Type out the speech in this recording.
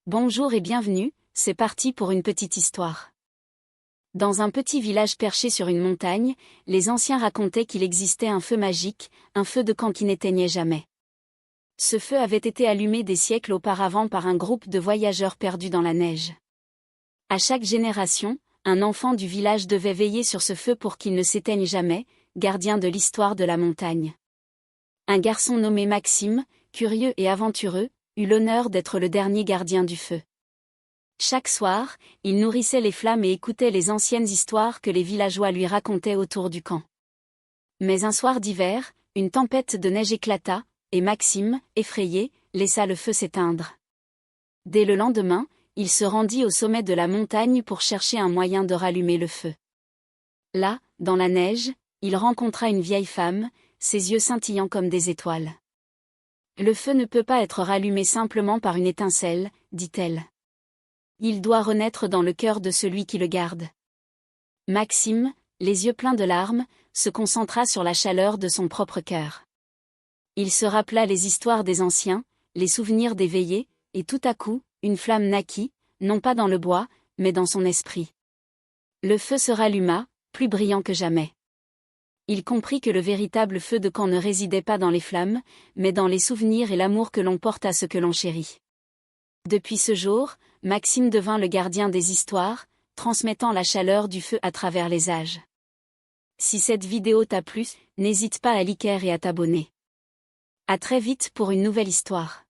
Bonjour et bienvenue, c'est parti pour une petite histoire. Dans un petit village perché sur une montagne, les anciens racontaient qu'il existait un feu magique, un feu de camp qui n'éteignait jamais. Ce feu avait été allumé des siècles auparavant par un groupe de voyageurs perdus dans la neige. À chaque génération, un enfant du village devait veiller sur ce feu pour qu'il ne s'éteigne jamais, gardien de l'histoire de la montagne. Un garçon nommé Maxime, curieux et aventureux, eut l'honneur d'être le dernier gardien du feu. Chaque soir, il nourrissait les flammes et écoutait les anciennes histoires que les villageois lui racontaient autour du camp. Mais un soir d'hiver, une tempête de neige éclata, et Maxime, effrayé, laissa le feu s'éteindre. Dès le lendemain, il se rendit au sommet de la montagne pour chercher un moyen de rallumer le feu. Là, dans la neige, il rencontra une vieille femme, ses yeux scintillant comme des étoiles. « Le feu ne peut pas être rallumé simplement par une étincelle, dit-elle. Il doit renaître dans le cœur de celui qui le garde. » Maxime, les yeux pleins de larmes, se concentra sur la chaleur de son propre cœur. Il se rappela les histoires des anciens, les souvenirs des veillées, et tout à coup, une flamme naquit, non pas dans le bois, mais dans son esprit. Le feu se ralluma, plus brillant que jamais. Il comprit que le véritable feu de camp ne résidait pas dans les flammes, mais dans les souvenirs et l'amour que l'on porte à ce que l'on chérit. Depuis ce jour, Maxime devint le gardien des histoires, transmettant la chaleur du feu à travers les âges. Si cette vidéo t'a plu, n'hésite pas à liker et à t'abonner. À très vite pour une nouvelle histoire.